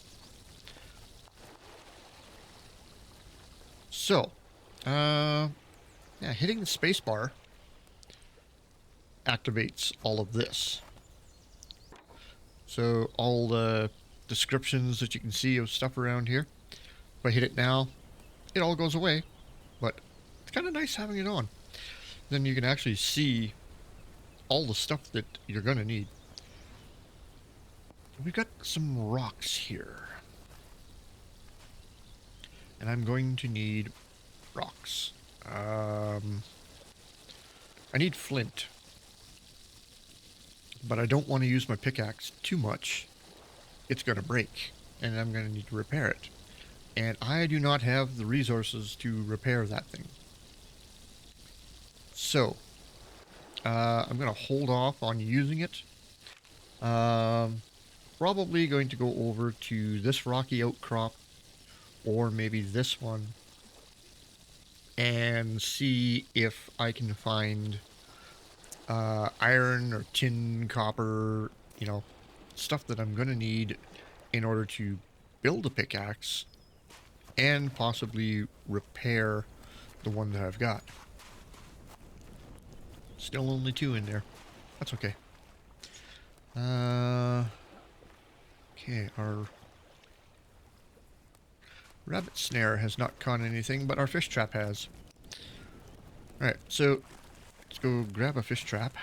So, yeah, hitting the spacebar activates all of this. So all the descriptions that you can see of stuff around here, if I hit it now, it all goes away, but it's kind of nice having it on. Then you can actually see all the stuff that you're going to need. We've got some rocks here. And I'm going to need rocks. I need flint. But I don't want to use my pickaxe too much. It's going to break. And I'm going to need to repair it. And I do not have the resources to repair that thing. So, I'm going to hold off on using it. Probably going to go over to this rocky outcrop, or maybe this one, and see if I can find iron or tin, copper, you know, stuff that I'm going to need in order to build a pickaxe and possibly repair the one that I've got. Still only two in there. That's okay. Okay, our rabbit snare has not caught anything, but our fish trap has. Alright, so let's go grab a fish trap.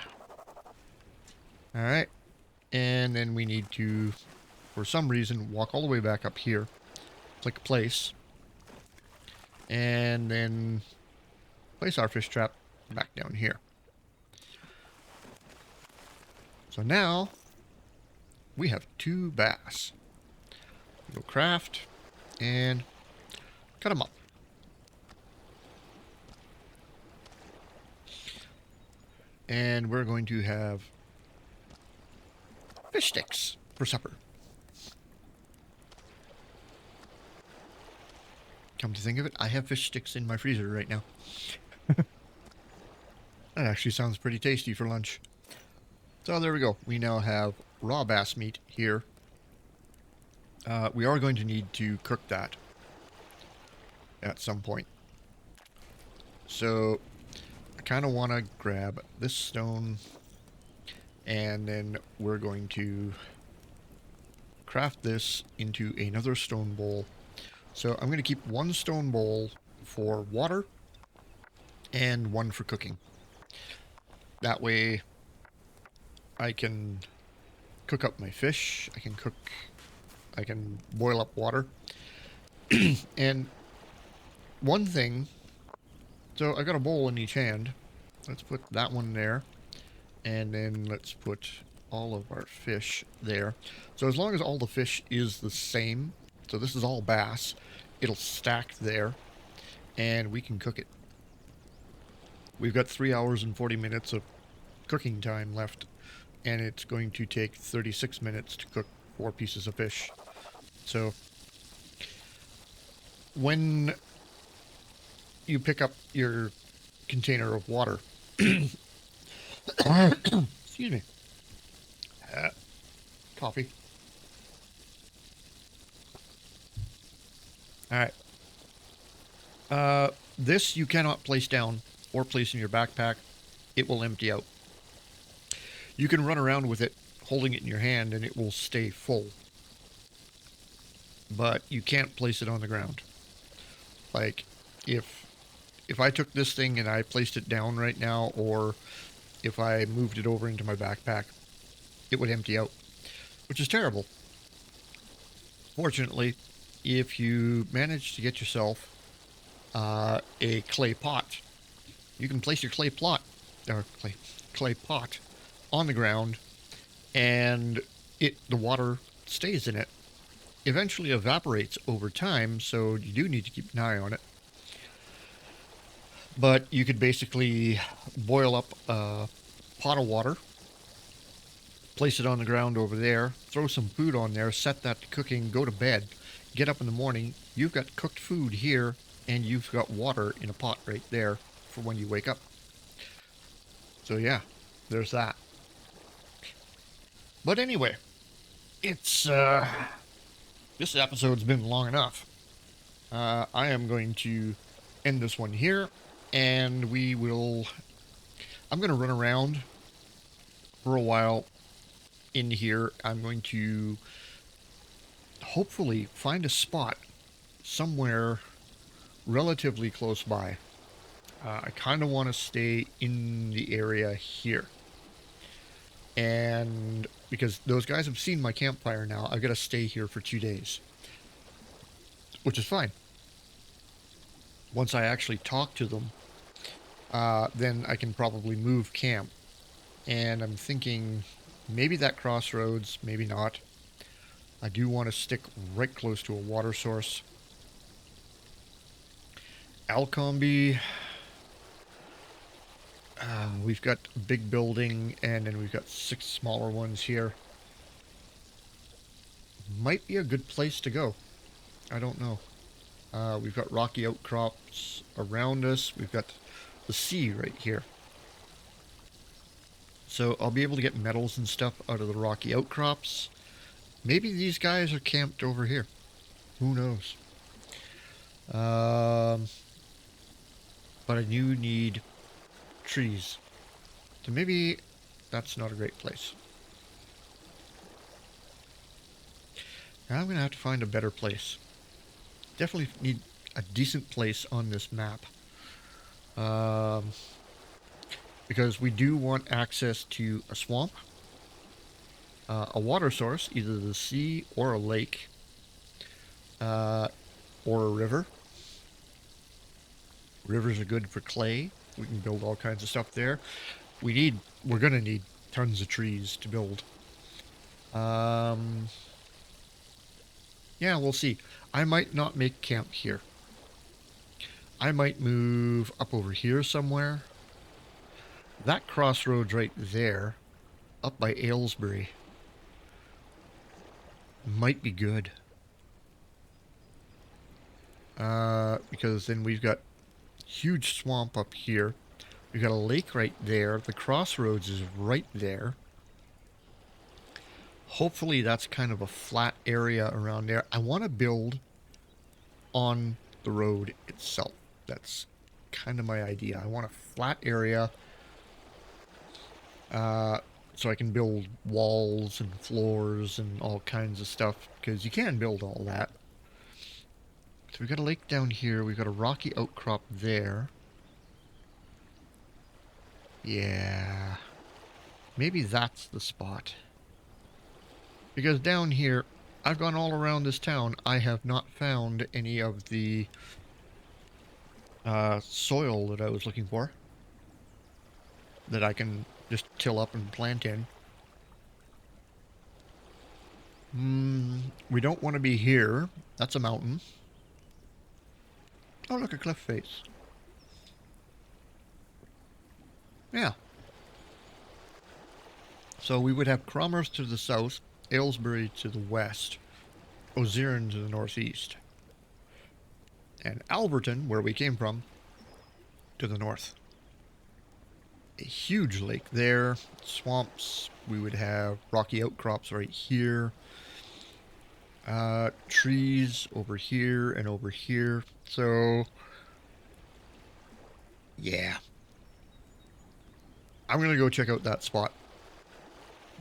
Alright, and then we need to for some reason, walk all the way back up here, click place, and then place our fish trap back down here. So now we have 2 bass. We'll craft and cut them up. And we're going to have fish sticks for supper. Come to think of it, I have fish sticks in my freezer right now. That actually sounds pretty tasty for lunch. So there we go. We now have raw bass meat here. We are going to need to cook that at some point. So I kind of want to grab this stone, and then we're going to craft this into another stone bowl. So I'm going to keep 1 stone bowl for water and 1 for cooking. That way I can cook up my fish, I can boil up water. And one thing, so I got a bowl in each hand. Let's put that one there, and then let's put all of our fish there. So as long as all the fish is the same, so this is all bass, it'll stack there, and we can cook it. We've got 3 hours and 40 minutes of cooking time left, and it's going to take 36 minutes to cook 4 pieces of fish. So when you pick up your container of water, excuse me, coffee. All right. This you cannot place down or place in your backpack. It will empty out. You can run around with it, holding it in your hand, and it will stay full. But you can't place it on the ground. Like, if I took this thing and I placed it down right now, or if I moved it over into my backpack, it would empty out, which is terrible. Fortunately, if you manage to get yourself a clay pot, you can place your clay pot on the ground, and the water stays in it. Eventually evaporates over time, so you do need to keep an eye on it. But you could basically boil up a pot of water, place it on the ground over there, throw some food on there, set that to cooking, go to bed, get up in the morning, you've got cooked food here, and you've got water in a pot right there for when you wake up. So yeah, there's that. But anyway, it's this episode's been long enough. I am going to end this one here, and I'm going to run around for a while in here. I'm going to hopefully find a spot somewhere relatively close by. I kind of want to stay in the area here. And because those guys have seen my campfire now, I've got to stay here for 2 days. Which is fine. Once I actually talk to them, then I can probably move camp. And I'm thinking maybe that crossroads, maybe not. I do want to stick right close to a water source. Alcombe, we've got a big building, and then we've got 6 smaller ones here. Might be a good place to go. I don't know. We've got rocky outcrops around us. We've got the sea right here. So I'll be able to get metals and stuff out of the rocky outcrops. Maybe these guys are camped over here. Who knows? But I do need trees. So maybe that's not a great place. Now I'm going to have to find a better place. Definitely need a decent place on this map. Because we do want access to a swamp. a water source, either the sea or a lake, uh, or a river. Rivers are good for clay. We can build all kinds of stuff there. We're gonna need tons of trees to build. Um, yeah, we'll see. I might not make camp here. I might move up over here somewhere. That crossroads right there, up by Aylesbury, might be good. Because then we've got huge swamp up here. We've got a lake right there. The crossroads is right there. Hopefully that's kind of a flat area around there. I want to build on the road itself. That's kind of my idea. I want a flat area so I can build walls and floors and all kinds of stuff, because you can build all that. So we've got a lake down here. We've got a rocky outcrop there. Yeah. Maybe that's the spot. Because down here, I've gone all around this town. I have not found any of the soil that I was looking for that I can just till up and plant in. We don't want to be here. That's a mountain. Oh, look, a cliff face. Yeah. So we would have Cromers to the south, Aylesbury to the west, Oziran to the northeast, and Alberton, where we came from, to the north. A huge lake there, swamps. We would have rocky outcrops right here, trees over here and over here. So, yeah. I'm going to go check out that spot.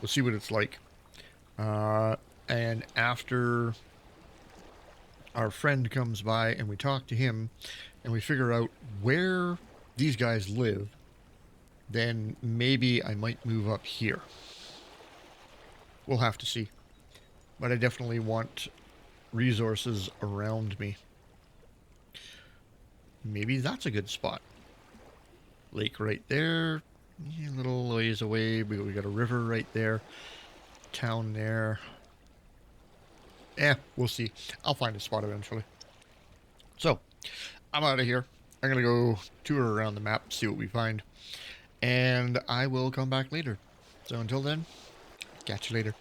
We'll see what it's like. And after our friend comes by and we talk to him and we figure out where these guys live, then maybe I might move up here. We'll have to see. But I definitely want resources around me. Maybe that's a good spot. Lake right there. A little ways away. We got a river right there. Town there. We'll see. I'll find a spot eventually. So, I'm out of here. I'm going to go tour around the map, see what we find. And I will come back later. So until then, catch you later.